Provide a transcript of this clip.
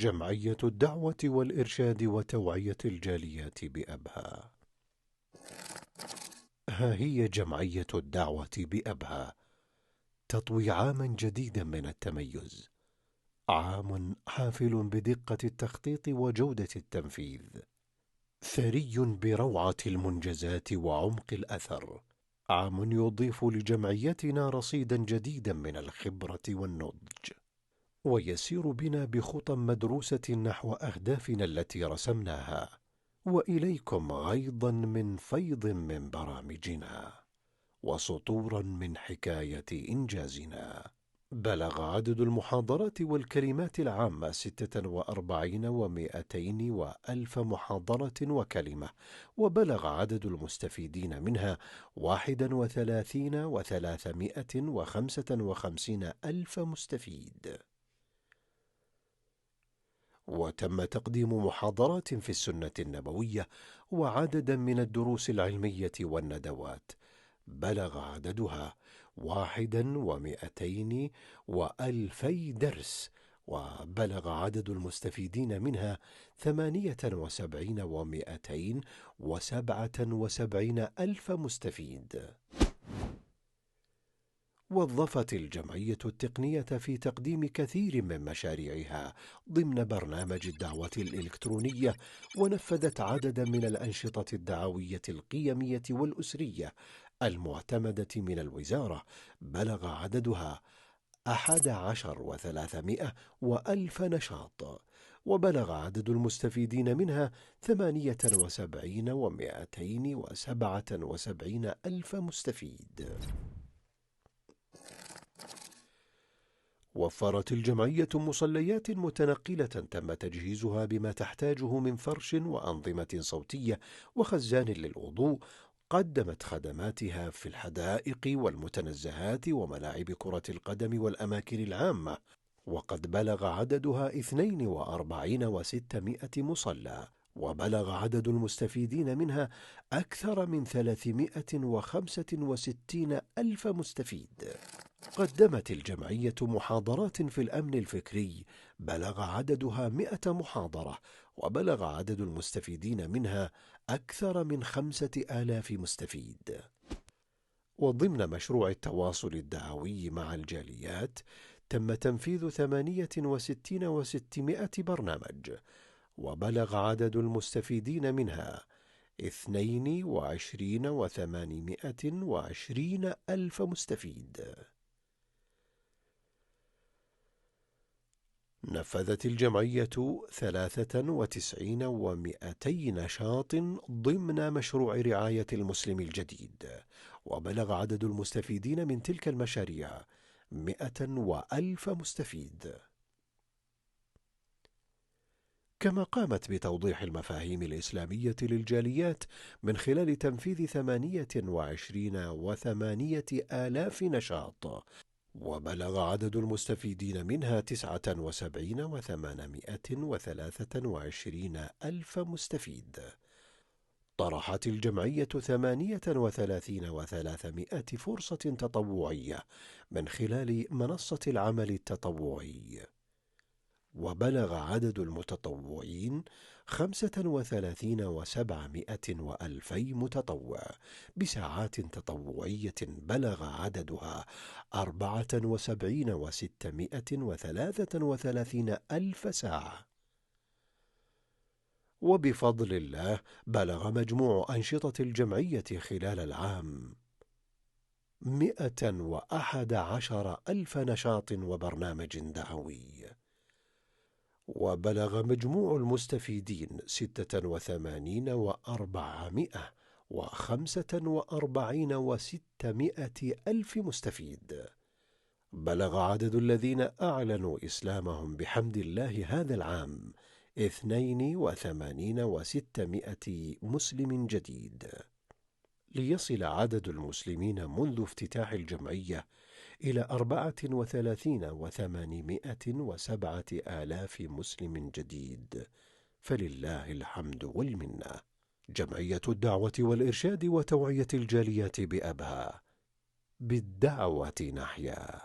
جمعية الدعوة والإرشاد وتوعية الجاليات بأبها. ها هي جمعية الدعوة بأبها تطوي عاما جديدا من التميز، عام حافل بدقة التخطيط وجودة التنفيذ، ثري بروعة المنجزات وعمق الأثر، عام يضيف لجمعيتنا رصيدا جديدا من الخبرة والنضج، ويسير بنا بخطى مدروسة نحو أهدافنا التي رسمناها، وإليكم غيضا من فيض من برامجنا وسطورا من حكاية إنجازنا. بلغ عدد المحاضرات والكلمات العامة 46 و200 وألف محاضرة وكلمة، وبلغ عدد المستفيدين منها 31 و355 ألف مستفيد. وتم تقديم محاضرات في السنة النبوية وعددا من الدروس العلمية والندوات، بلغ عددها 1 و200 و2000 درس، وبلغ عدد المستفيدين منها 78 و277 ألف مستفيد. وظفت الجمعية التقنية في تقديم كثير من مشاريعها ضمن برنامج الدعوة الإلكترونية، ونفذت عددا من الأنشطة الدعوية القيمية والأسرية المعتمدة من الوزارة، بلغ عددها 11 و300 وألف نشاط، وبلغ عدد المستفيدين منها 78 و277 ألف مستفيد. وفرت الجمعية مصليات متنقلة تم تجهيزها بما تحتاجه من فرش وأنظمة صوتية وخزان للوضوء، قدمت خدماتها في الحدائق والمتنزهات وملاعب كرة القدم والأماكن العامة، وقد بلغ عددها 42 و600 مصلى، وبلغ عدد المستفيدين منها أكثر من 365 ألف مستفيد. قدمت الجمعية محاضرات في الأمن الفكري، بلغ عددها 100 محاضرة، وبلغ عدد المستفيدين منها أكثر من 5000 مستفيد. وضمن مشروع التواصل الدعوي مع الجاليات تم تنفيذ 68 و600 برنامج، وبلغ عدد المستفيدين منها 22 و820 ألف مستفيد. نفذت الجمعية 93 و200 نشاط ضمن مشروع رعاية المسلم الجديد، وبلغ عدد المستفيدين من تلك المشاريع 100 وألف مستفيد. كما قامت بتوضيح المفاهيم الإسلامية للجاليات من خلال تنفيذ 28 و800 آلاف نشاط، وبلغ عدد المستفيدين منها 79 و823 ألف مستفيد. طرحت الجمعية 38 و300 فرصة تطوعية من خلال منصة العمل التطوعي، وبلغ عدد المتطوعين 35 و700 وألفي متطوع، بساعات تطوعية بلغ عددها 74 و633 ألف ساعة. وبفضل الله بلغ مجموع أنشطة الجمعية خلال العام 111 ألف نشاط وبرنامج دعوي، وبلغ مجموع المستفيدين 86 و400 و45 و600 ألف مستفيد. بلغ عدد الذين أعلنوا إسلامهم بحمد الله هذا العام 82 و600 مسلم جديد، ليصل عدد المسلمين منذ افتتاح الجمعية إلى 34 و807 آلاف مسلم جديد، فلله الحمد والمنة. جمعية الدعوة والإرشاد وتوعية الجاليات بأبها، بالدعوة نحيا.